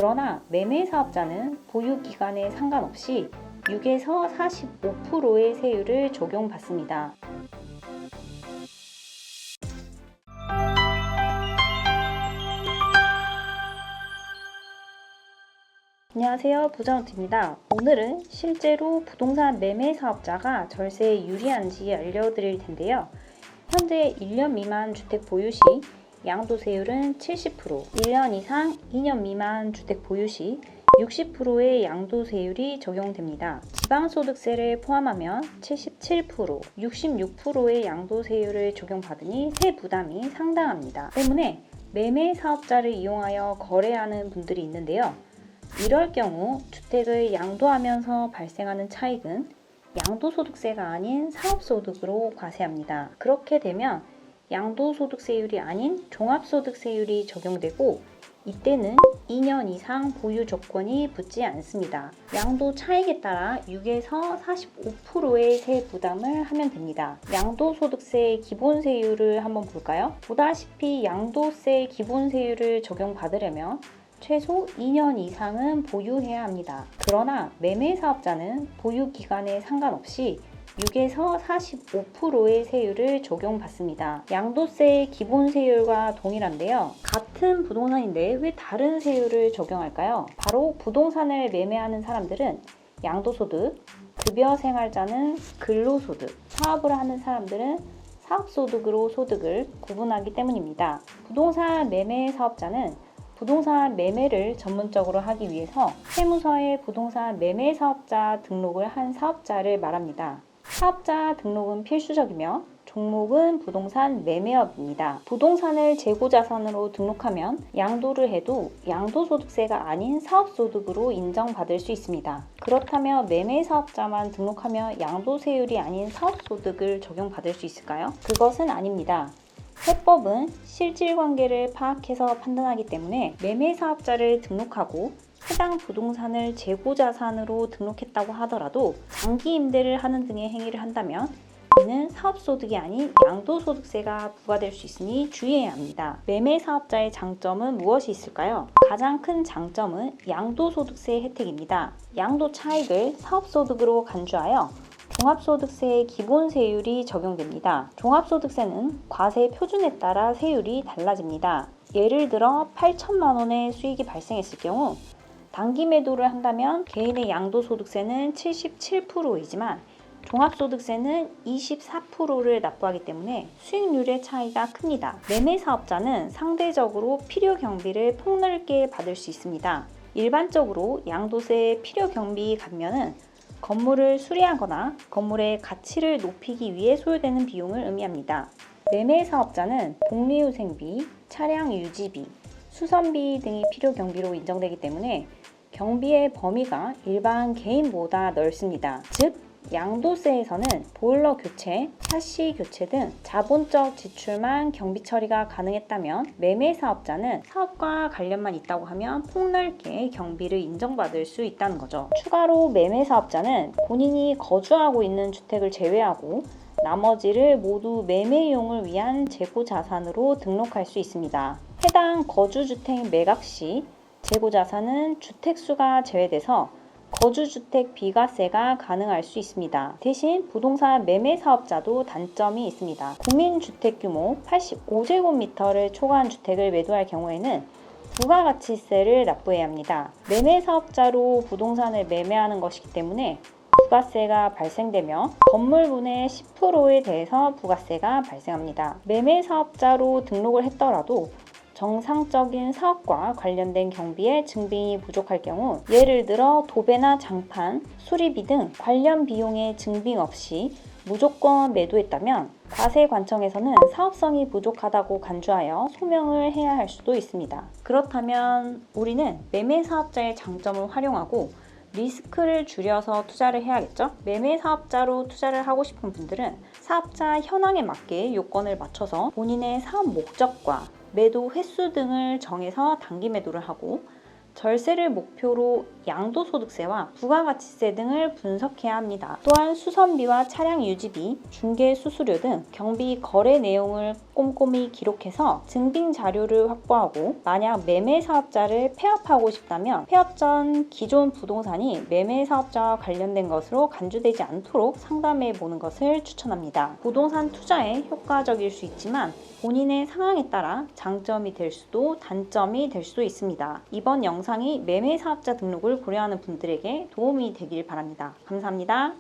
그러나 매매 사업자는 보유 기간에 상관없이 6에서 45%의 세율을 적용받습니다. 안녕하세요, 부자노트입니다. 오늘은 실제로 부동산 매매 사업자가 절세에 유리한지 알려드릴 텐데요. 현재 1년 미만 주택 보유 시 양도세율은 70%, 1년 이상 2년 미만 주택 보유 시 60%의 양도세율이 적용됩니다. 지방소득세를 포함하면 77%, 66%의 양도세율을 적용받으니 세 부담이 상당합니다. 때문에 매매 사업자를 이용하여 거래하는 분들이 있는데요. 이럴 경우 주택을 양도하면서 발생하는 차익은 양도소득세가 아닌 사업소득으로 과세합니다. 그렇게 되면 양도소득세율이 아닌 종합소득세율이 적용되고 이때는 2년 이상 보유 조건이 붙지 않습니다. 양도 차익에 따라 6에서 45%의 세 부담을 하면 됩니다. 양도소득세 기본세율을 한번 볼까요? 보다시피 양도세 기본세율을 적용받으려면 최소 2년 이상은 보유해야 합니다. 그러나 매매 사업자는 보유 기간에 상관없이 6에서 45%의 세율을 적용받습니다. 양도세 기본세율과 동일한데요. 같은 부동산인데 왜 다른 세율을 적용할까요? 바로 부동산을 매매하는 사람들은 양도소득, 급여생활자는 근로소득, 사업을 하는 사람들은 사업소득으로 소득을 구분하기 때문입니다. 부동산 매매 사업자는 부동산 매매를 전문적으로 하기 위해서 세무서에 부동산 매매 사업자 등록을 한 사업자를 말합니다. 사업자 등록은 필수적이며 종목은 부동산 매매업입니다. 부동산을 재고자산으로 등록하면 양도를 해도 양도소득세가 아닌 사업소득으로 인정받을 수 있습니다. 그렇다면 매매사업자만 등록하면 양도세율이 아닌 사업소득을 적용받을 수 있을까요? 그것은 아닙니다. 세법은 실질관계를 파악해서 판단하기 때문에 매매사업자를 등록하고 해당 부동산을 재고자산으로 등록했다고 하더라도 장기 임대를 하는 등의 행위를 한다면 이는 사업소득이 아닌 양도소득세가 부과될 수 있으니 주의해야 합니다. 매매사업자의 장점은 무엇이 있을까요? 가장 큰 장점은 양도소득세 혜택입니다. 양도 차익을 사업소득으로 간주하여 종합소득세의 기본세율이 적용됩니다. 종합소득세는 과세 표준에 따라 세율이 달라집니다. 예를 들어 8천만 원의 수익이 발생했을 경우 단기 매도를 한다면 개인의 양도소득세는 77%이지만 종합소득세는 24%를 납부하기 때문에 수익률의 차이가 큽니다. 매매사업자는 상대적으로 필요경비를 폭넓게 받을 수 있습니다. 일반적으로 양도세 필요경비 감면은 건물을 수리하거나 건물의 가치를 높이기 위해 소요되는 비용을 의미합니다. 매매사업자는 복리후생비, 차량 유지비, 수선비 등이 필요경비로 인정되기 때문에 경비의 범위가 일반 개인보다 넓습니다. 즉, 양도세에서는 보일러 교체, 샤시 교체 등 자본적 지출만 경비 처리가 가능했다면 매매사업자는 사업과 관련만 있다고 하면 폭넓게 경비를 인정받을 수 있다는 거죠. 추가로 매매사업자는 본인이 거주하고 있는 주택을 제외하고 나머지를 모두 매매용을 위한 재고자산으로 등록할 수 있습니다. 해당 거주주택 매각 시 재고자산은 주택수가 제외돼서 거주주택 비과세가 가능할 수 있습니다. 대신 부동산 매매 사업자도 단점이 있습니다. 국민주택규모 85제곱미터를 초과한 주택을 매도할 경우에는 부가가치세를 납부해야 합니다. 매매 사업자로 부동산을 매매하는 것이기 때문에 부가세가 발생되며 건물분의 10%에 대해서 부가세가 발생합니다. 매매 사업자로 등록을 했더라도 정상적인 사업과 관련된 경비에 증빙이 부족할 경우 예를 들어 도배나 장판, 수리비 등 관련 비용의 증빙 없이 무조건 매도했다면 과세관청에서는 사업성이 부족하다고 간주하여 소명을 해야 할 수도 있습니다. 그렇다면 우리는 매매사업자의 장점을 활용하고 리스크를 줄여서 투자를 해야겠죠? 매매사업자로 투자를 하고 싶은 분들은 사업자 현황에 맞게 요건을 맞춰서 본인의 사업 목적과 매도 횟수 등을 정해서 단기 매도를 하고 절세를 목표로 양도소득세와 부가가치세 등을 분석해야 합니다. 또한 수선비와 차량 유지비, 중개 수수료 등 경비 거래 내용을 꼼꼼히 기록해서 증빙 자료를 확보하고, 만약 매매 사업자를 폐업하고 싶다면 폐업 전 기존 부동산이 매매 사업자와 관련된 것으로 간주되지 않도록 상담해 보는 것을 추천합니다. 부동산 투자에 효과적일 수 있지만 본인의 상황에 따라 장점이 될 수도 단점이 될 수도 있습니다. 이번 영상이 매매 사업자 등록을 고려하는 분들에게 도움이 되길 바랍니다. 감사합니다.